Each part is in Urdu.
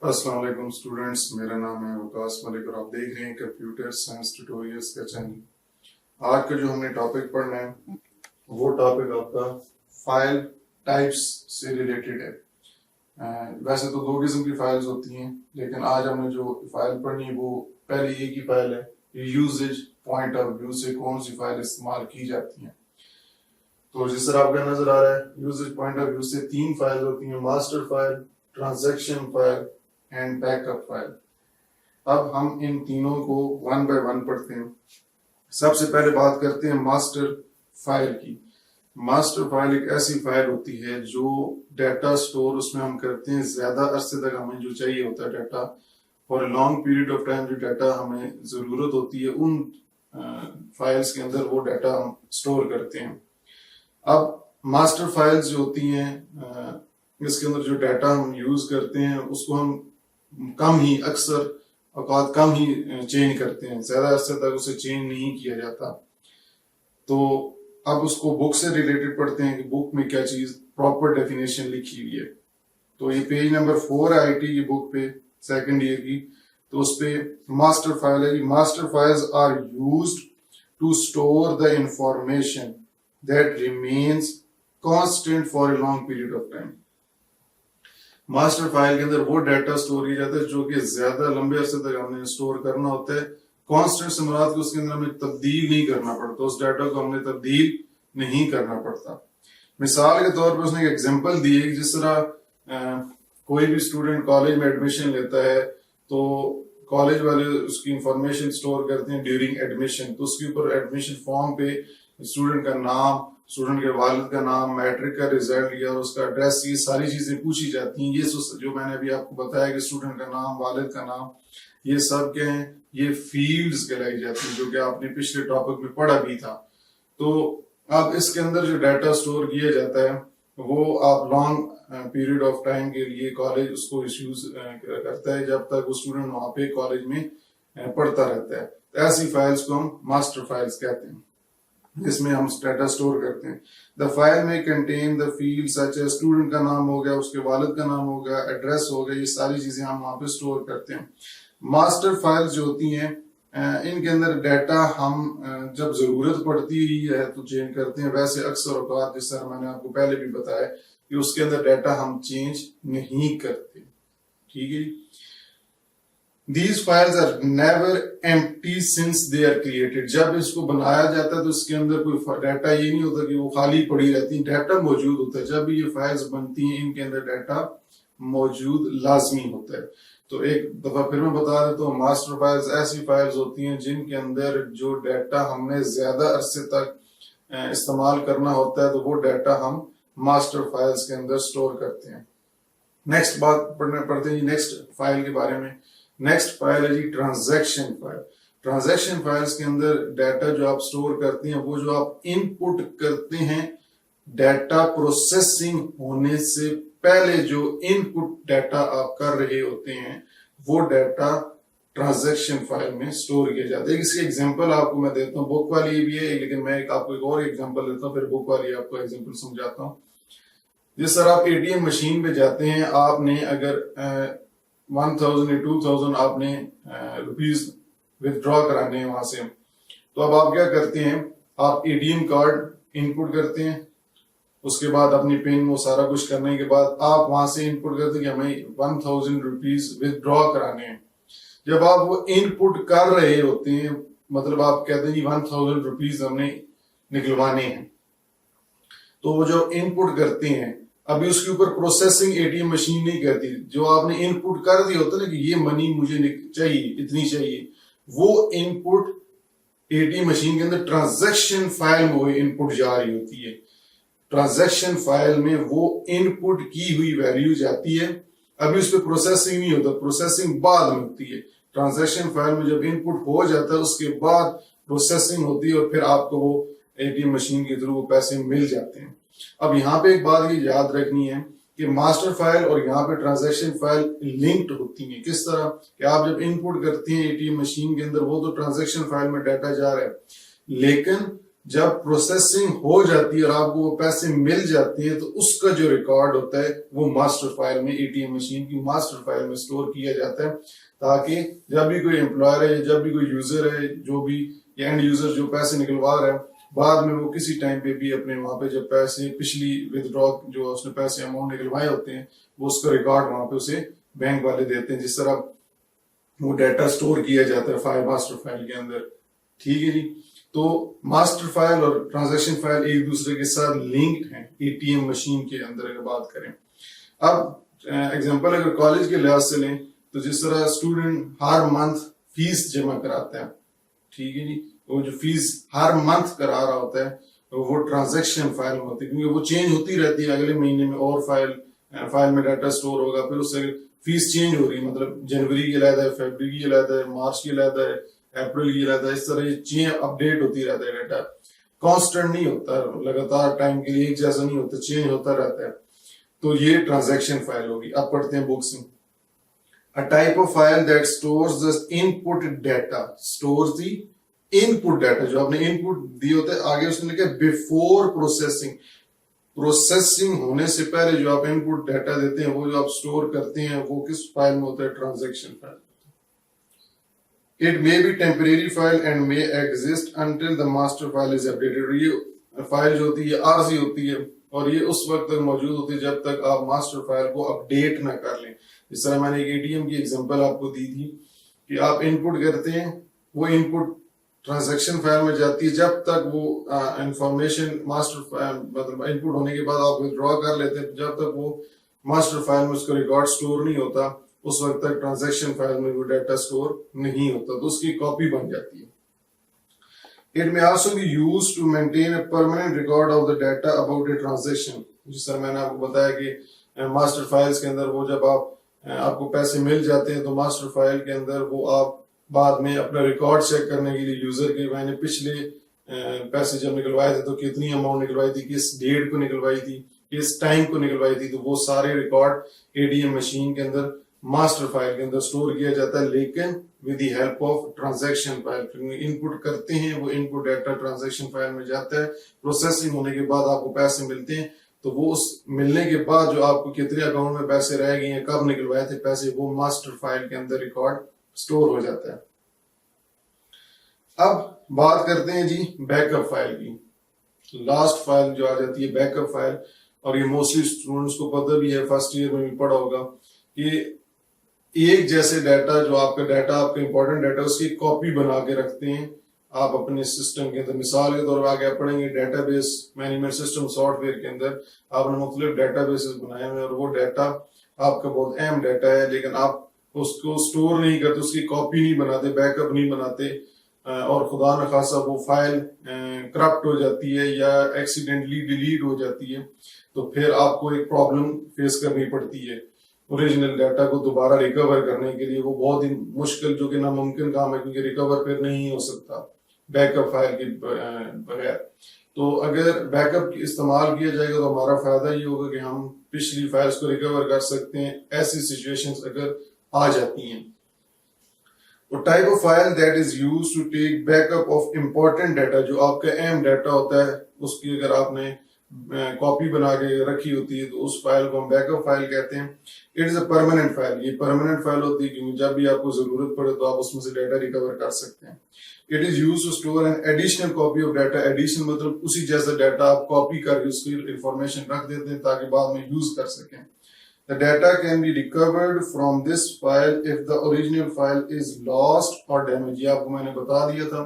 السلام علیکم اسٹوڈینٹس، میرا نام ہے وقاص ملک اور آپ دیکھ رہے ہیں کمپیوٹر سائنس ٹیوٹوریلز کا چینل۔ آج کا جو ہم نے ٹاپک پڑھنا ہے وہ ٹاپک آپ کا فائل ٹائپس سے ریلیٹڈ ہے۔ ویسے تو دو قسم کی فائلز ہوتی ہیں، لیکن آج ہم نے جو فائل پڑھنی ہے وہ پہلی ایک ہی فائل ہے۔ یوزیج پوائنٹ آف ویو سے کون سی فائل استعمال کی جاتی ہیں، تو جس طرح آپ کا نظر آ رہا ہے یوزیج پوائنٹ آف ویو سے تین فائل ہوتی ہیں: master file, transaction file and back up file. اب ہم ان تینوں کو ون بائی ون پڑھتے ہیں۔ سب سے پہلے بات کرتے ہیں ماسٹر فائل کی۔ ماسٹر فائل ایک ایسی فائل ہوتی ہے جو ڈیٹا سٹور اس میں ہم کرتے ہیں، زیادہ عرصے تک ہمیں جو چاہیے ہوتا ہے data, for a long period of time جو ڈیٹا ہمیں ضرورت ہوتی ہے ان فائلز کے اندر وہ ڈیٹا ہم سٹور کرتے ہیں۔ اب ماسٹر فائلز جو ہوتی ہیں اس کے اندر جو ڈیٹا ہم یوز کرتے ہیں اس کو ہم کم ہی، اکثر اوقات کم ہی چینج کرتے ہیں، زیادہ عرصے تک اسے چینج نہیں کیا جاتا۔ تو اب اس کو بک سے ریلیٹڈ پڑھتے ہیں کہ بک میں کیا چیز پراپر ڈیفینیشن لکھی ہوئی ہے۔ تو یہ پیج نمبر 4 ہے آئی ٹی کی بک پہ، سیکنڈ ایئر کی، تو اس پہ ماسٹر فائل ہے۔ Master files are used to store the information that remains constant for a long period of time. Master file کے اندر وہ ڈیٹا سٹور کیا جاتا ہے جو کہ زیادہ لمبے عرصے تک ہم نے سٹور کرنا ہوتا ہے۔ کانسٹنٹ سے مراد کو اس کے اندر ہمیں تبدیل نہیں کرنا پڑتا، اس ڈیٹا کو ہم نے تبدیل نہیں کرنا پڑتا۔ مثال کے طور پر اس نے ایک ایگزامپل دی ہے کہ جس طرح کوئی بھی اسٹوڈنٹ کالج میں ایڈمیشن لیتا ہے تو کالج والے اس کی انفارمیشن سٹور کرتے ہیں ڈیورنگ ایڈمیشن، تو اس کے اوپر ایڈمیشن فارم پہ اسٹوڈنٹ کا نام، اسٹوڈنٹ کے والد کا نام، میٹرک کا ریزلٹ یا اس کا ایڈریس، یہ ساری چیزیں پوچھی جاتی ہیں۔ یہ جو میں نے ابھی آپ کو بتایا کہ اسٹوڈنٹ کا نام، والد کا نام، یہ سب کیا ہیں، یہ فیلڈز کہلائی جاتی ہیں، جو کہ آپ نے پچھلے ٹاپک میں پڑھا بھی تھا۔ تو اب اس کے اندر جو ڈیٹا سٹور کیا جاتا ہے وہ آپ لانگ پیریڈ آف ٹائم کے لیے کالج اس کو یوز کرتا ہے جب تک وہ اسٹوڈنٹ وہاں پہ کالج میں پڑھتا رہتا ہے۔ ایسی فائلز کو ہم ماسٹر فائلز کہتے ہیں، جس میں ہم ڈیٹا سٹور کرتے ہیں۔ دا فائل میں کنٹین دا فیلڈ سچ ہے، اسٹوڈنٹ کا نام ہو گیا، اس کے والد کا نام ہو گیا، ایڈریس ہو گیا، یہ ساری چیزیں ہم وہاں پہ سٹور کرتے ہیں۔ ماسٹر فائل جو ہوتی ہیں ان کے اندر ڈیٹا ہم جب ضرورت پڑتی ہے تو چینج کرتے ہیں، ویسے اکثر اوقات جس طرح میں نے آپ کو پہلے بھی بتایا کہ اس کے اندر ڈیٹا ہم چینج نہیں کرتے۔ ٹھیک ہے، These files are never empty since they are created۔ جب اس کو بنایا جاتا ہے تو اس کے اندر کوئی ڈیٹا یہ نہیں ہوتا کہ وہ خالی پڑی رہتی ہیں، ڈیٹا موجود ہوتا ہے۔ جب بھی یہ فائلز بنتی ہیں ان کے اندر ڈیٹا موجود لازمی ہوتا ہے۔ تو ایک دفعہ پھر میں بتا دیتا ہوں، ماسٹر فائلز ایسی فائلز ہوتی ہیں جن کے اندر جو ڈیٹا ہم نے زیادہ عرصے تک استعمال کرنا ہوتا ہے تو وہ ڈیٹا ہم ماسٹر فائلز کے اندر سٹور کرتے ہیں۔ نیکسٹ بات پڑھتے ہیں نیکسٹ فائل کے بارے میں۔ نیکسٹ فائل ہے جی ٹرانزیکشن فائل۔ ٹرانزیکشن فائلز کے اندر ڈیٹا جو آپ سٹور کرتے ہیں وہ جو آپ ان پٹ کرتے ہیں ڈیٹا پروسیسنگ ہونے سے پہلے جو ان پٹ ڈیٹا آپ کر رہے ہوتے ہیں وہ ڈیٹا ٹرانزیکشن فائل میں سٹور کیا جاتا ہے۔ اس کی ایگزامپل آپ کو میں دیتا ہوں، بک والی بھی ہے لیکن میں آپ کو ایک اور ایگزامپل دیتا ہوں، پھر بک والی آپ کو ایگزامپل سمجھاتا ہوں۔ جس طرح آپ ATM مشین پہ جاتے ہیں، آپ نے اگر 1000 یا 2000 آپ نے روپیز ودرا کرانے ہیں وہاں سے، تو اب آپ کیا کرتے ہیں، آپ ATM کارڈ انپٹ کرتے ہیں، اس کے بعد اپنی پن وہ سارا کچھ کرنے کے بعد آپ وہاں سے انپٹ کرتے ہیں کہ ہمیں 1000 روپیز ودرا کرانے ہیں۔ جب آپ وہ انپٹ کر رہے ہوتے ہیں، مطلب آپ کہتے ہیں جی 1000 روپیز ہم نے نکلوانے ہیں، تو وہ جو انپٹ کرتے ہیں ابھی اس کے اوپر پروسیسنگ ATM مشین نہیں کرتی۔ جو آپ نے ان پٹ کر دیا ہوتا ہے نا کہ یہ منی مجھے چاہیے، اتنی چاہیے، وہ ان پٹ ATM مشین کے اندر ٹرانزیکشن فائل میں وہ ان پٹ جا رہی ہوتی ہے۔ ٹرانزیکشن فائل میں وہ ان پٹ کی ہوئی ویلیو جاتی ہے، ابھی اس پہ پروسیسنگ نہیں ہوتا، پروسیسنگ بعد میں ہوتی ہے۔ ٹرانزیکشن فائل میں جب ان پٹ ہو جاتا ہے اس کے بعد پروسیسنگ ہوتی ہے اور پھر آپ کو وہ ATM مشین کے تھرو وہ پیسے مل جاتے ہیں۔ اب یہاں پہ ایک بات یہ یاد رکھنی ہے کہ ماسٹر فائل اور یہاں پہ ٹرانزیکشن فائل لنکڈ ہوتی ہیں۔ کس طرح کہ آپ جب ان پٹ کرتے ہیں ATM مشین کے اندر، وہ تو ٹرانزیکشن فائل میں ڈیٹا جا رہا ہے، لیکن جب پروسیسنگ ہو جاتی ہے اور آپ کو وہ پیسے مل جاتے ہیں تو اس کا جو ریکارڈ ہوتا ہے وہ ماسٹر فائل میں اے ٹی ایم مشین کی ماسٹر فائل میں اسٹور کیا جاتا ہے، تاکہ جب بھی کوئی امپلائر ہے، جب بھی کوئی یوزر ہے، جو بھی اینڈ یوزر جو پیسے نکلوا رہا ہے، بعد میں وہ کسی ٹائم پہ بھی اپنے وہاں پہ جب پیسے پچھلی ودڈرا جو اس نے پیسے اماؤنٹ نکلوائے ہوتے ہیں وہ اس کا ریکارڈ وہاں پہ اسے بینک والے دیتے ہیں، جس طرح وہ ڈیٹا سٹور کیا جاتا ہے فائل ماسٹر فائل کے اندر. ٹھیک ہے جی. تو ماسٹر فائل اور ٹرانزیکشن فائل ایک دوسرے کے ساتھ لنکڈ ہیں اے ٹی ایم مشین کے اندر اگر بات کریں. اب ایگزامپل اگر کالج کے لحاظ سے لیں تو جس طرح اسٹوڈنٹ ہر منتھ فیس جمع کراتا ہے، ٹھیک ہے جی، وہ جو فیس ہر منتھ کرا رہا ہوتا ہے وہ ٹرانزیکشن فائل میں ہوتی ہے، کیونکہ وہ چینج ہوتی رہتی ہے، اگلے مہینے میں اور فائل میں ڈیٹا سٹور ہوگا، پھر اس سے فیس چینج ہو رہی ہے، مطلب جنوری کی علیحدہ ہے، فیبرری کی علیحدہ ہے، مارچ کی علیحدہ ہے، اپریل کی علیحدہ ہے، اس طرح یہ چینج اپڈیٹ ہوتی رہتا ہے، ڈیٹا کانسٹنٹ نہیں ہوتا، لگاتار ٹائم کے لیے ایک جیسا نہیں ہوتا، چینج ہوتا رہتا ہے. تو یہ ٹرانزیکشن فائل ہوگی. اب پڑھتے ہیں بکس میں. A type of file that stores the input data, stores the input data, جو آپ نے input دی ہوتا ہے، آگے اس نے لکھا before processing، پروسیسنگ ہونے سے پہلے جو آپ input data دیتے ہیں وہ جو آپ سٹور کرتے ہیں وہ کس فائل میں ہوتا ہے؟ Transaction file. It may be temporary file and may exist until the master file is updated. یہ فائل جو ہوتی ہے عارضی ہوتی ہے اور یہ اس وقت تک موجود ہوتی ہے جب تک آپ ماسٹر فائل کو اپڈیٹ نہ کر لیں. جس طرح میں نے ایک اے ٹی ایم کی ایگزامپل آپ کو دی تھی کہ آپ انپٹ کرتے ہیں، وہ انپٹ ٹرانزیکشن فائل میں جاتی ہے، جب تک وہ انفارمیشن ماسٹر مطلب انپٹ ہونے کے بعد آپ ودڈرا کر لیتے ہیں، جب تک وہ ماسٹر فائل میں اس کا ریکارڈ سٹور نہیں ہوتا اس وقت تک ٹرانزیکشن فائل میں وہ ڈیٹا سٹور نہیں ہوتا، تو اس کی کاپی بن جاتی ہے. It may also be used to maintain a permanent record of the data about a transaction. جس طرح میں نے آپ کو بتایا کہ ماسٹر فائلز کے اندر وہ جب آپ کو پیسے مل جاتے ہیں تو ماسٹر فائل کے اندر وہ آپ بعد میں اپنا ریکارڈ چیک کرنے کے لیے یوزر کے میں نے پچھلے پیسے جب نکلوائے تھے تو کتنی اماؤنٹ نکلوائی تھی، کس ڈیٹ کو نکلوائی تھی، کس ٹائم کو نکلوائی تھی، تو وہ سارے record A T M machine کے اندر ماسٹر فائل کے اندر سٹور کیا جاتا ہے، لیکن with the help of transaction file. Input کرتے ہیں وہ انپٹ ڈیٹا ٹرانزیکشن فائل میں جاتا ہے، پروسیسنگ ہونے کے بعد آپ کو پیسے ملتے ہیں تو وہ اس ملنے کے بعد جو آپ کو کتنے اکاؤنٹ میں پیسے رہ گئے ہیں، کب نکلوائے تھے پیسے، وہ ماسٹر فائل کے اندر ریکارڈ سٹور ہو جاتا ہے. اب بات کرتے ہیں جی بیک اپ فائل کی. لاسٹ فائل جو آ جاتی ہے بیک اپ فائل، اور یہ موسٹلی اسٹوڈنٹس کو پتہ بھی ہے، فرسٹ ایئر میں بھی پڑھا ہوگا کہ ایک جیسے ڈیٹا جو آپ کا ڈیٹا آپ کا امپورٹنٹ ڈیٹا اس کی کاپی بنا کے رکھتے ہیں آپ اپنے سسٹم کے اندر. مثال کے طور پر آگے آپ پڑھیں گے data base management system soft where کے اندر آپ نے مختلف ڈیٹا بیسز بنائے ہوئے اور وہ ڈیٹا آپ کا بہت اہم ڈیٹا ہے، لیکن آپ اس کو سٹور نہیں کرتے، اس کی کاپی نہیں بناتے، بیک اپ نہیں بناتے، اور خدا نخواستہ وہ فائل کرپٹ ہو جاتی ہے یا ایکسیڈنٹلی ڈیلیٹ ہو جاتی ہے تو پھر آپ کو ایک پرابلم فیس کرنی پڑتی ہے. اوریجنل ڈیٹا کو دوبارہ ریکور کرنے کے لیے وہ بہت ہی مشکل جو کہ ناممکن کام ہے، کیونکہ ریکور پھر نہیں ہو سکتا بیک اپ فائل کے بغیر. تو اگر بیک اپ استعمال کیا جائے گا تو ہمارا فائدہ یہ ہوگا کہ ہم پچھلی فائلز کو ریکور کر سکتے ہیں ایسی سچویشنز اگر آ جاتی ہیں. Type of file that is use to take backup of important data, جو آپ کا اہم ڈیٹا ہوتا ہے اس کی اگر آپ نے کاپی بنا کے رکھی ہوتی ہے تو اس فائل کو ہم بیک اپ فائل کہتے ہیں. It is a permanent file, یہ پرماننٹ فائل ہوتی ہے کیونکہ جب بھی آپ کو ضرورت پڑے تو آپ اس میں سے ڈیٹا ریکور کر سکتے ہیں. It is use to store an additional copy of data, additional مطلب اسی جیسا ڈیٹا آپ کاپی کر کے اس کی انفارمیشن رکھ دیتے ہیں تاکہ بعد میں یوز کر سکیں. The data can be recovered from this file if the original file is lost or damaged. یہ آپ کو میں نے بتا دیا تھا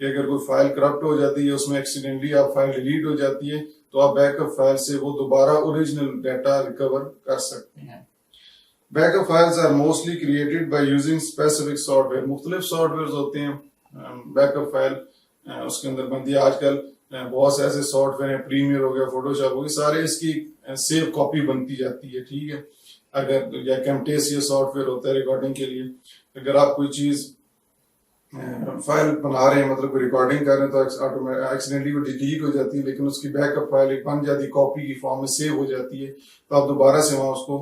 کہ اگر کوئی فائل کرپٹ ہو جاتی ہے، اس میں ایکسیڈنٹلی آپ فائل ڈیلیٹ ہو جاتی ہے تو آپ بیک اپ فائل سے وہ دوبارہ اوریجنل ڈیٹا ریکور کر سکتے ہیں. Backup files are mostly created by using specific software. مختلف سافٹ ویئرز ہوتے ہیں بیک اپ فائل اس کے اندر بنتی ہے. آج کل بہت سے ایسے سافٹ ویئر ہیں، پریمیئر ہو گیا، فوٹو شاپ ہو گیا، سارے اس کی سیو کاپی بنتی جاتی ہے. ٹھیک ہے، اگر یا کیمٹیسیا سافٹ ویئر ہوتا ہے ریکارڈنگ کے لیے، اگر آپ کوئی چیز فائل بنا رہے ہیں مطلب کوئی ریکارڈنگ کر رہے ہیں تو ایکسیڈنٹلی وہ ڈیلیٹ ہو جاتی ہے، لیکن اس کی بیک اپ فائل ایک بن جاتی ہے، کاپی کی فارم میں سیو ہو جاتی ہے، تو آپ دوبارہ سے وہاں اس کو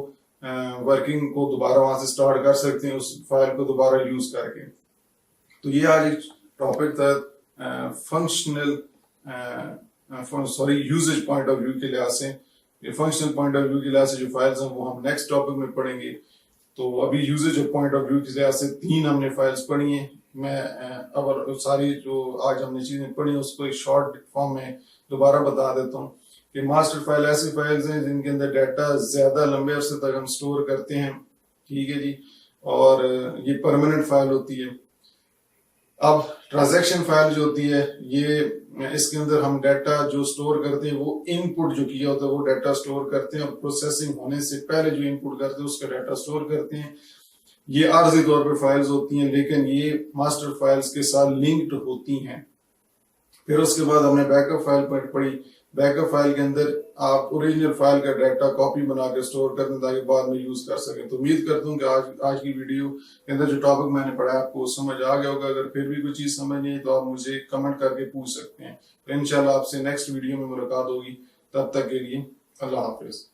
ورکنگ کو دوبارہ وہاں سے سٹارٹ کر سکتے ہیں اس فائل کو دوبارہ یوز کر کے. تو یہ آج ایک ٹاپک تھا functional sorry usage point of view کے لحاظ سے، فنکشنل پوائنٹ آف ویو کے لحاظ سے جو فائلز ہیں وہ ہم نیکسٹ ٹاپک میں پڑھیں گے. تو ابھی یوزیج پوائنٹ آف ویو کے لحاظ سے 3 ہم نے فائلز پڑھی ہیں. میں اور ساری جو آج ہم نے چیزیں پڑھی اس کو ایک شارٹ فارم میں دوبارہ بتا دیتا ہوں کہ ماسٹر فائل ایسی فائلز ہیں جن کے اندر ڈیٹا زیادہ لمبے عرصے تک ہم سٹور کرتے ہیں. ٹھیک ہے جی، اور یہ پرماننٹ فائل ہوتی ہے. اب ٹرانزیکشن فائل جو ہوتی ہے یہ اس کے اندر ہم ڈیٹا جو سٹور کرتے ہیں وہ ان پٹ جو کیا ہوتا ہے وہ ڈیٹا سٹور کرتے ہیں، اور پروسیسنگ ہونے سے پہلے جو ان پٹ کرتے ہیں اس کا ڈیٹا سٹور کرتے ہیں. یہ عارضی طور پہ فائلز ہوتی ہیں لیکن یہ ماسٹر فائلز کے ساتھ لنکڈ ہوتی ہیں. پھر اس کے بعد ہم نے بیک اپ فائل پڑھی. بیک اپ فائل کے اندر آپ اوریجنل فائل کا ڈیٹا کاپی بنا کے سٹور کر دیں تاکہ بعد میں یوز کر سکیں. تو امید کرتا ہوں کہ آج کی ویڈیو کے اندر جو ٹاپک میں نے پڑھا آپ کو سمجھ آ گیا ہوگا. اگر پھر بھی کوئی چیز سمجھ نہیں تو آپ مجھے کمنٹ کر کے پوچھ سکتے ہیں. تو انشاءاللہ آپ سے نیکسٹ ویڈیو میں ملاقات ہوگی. تب تک کے لیے اللہ حافظ.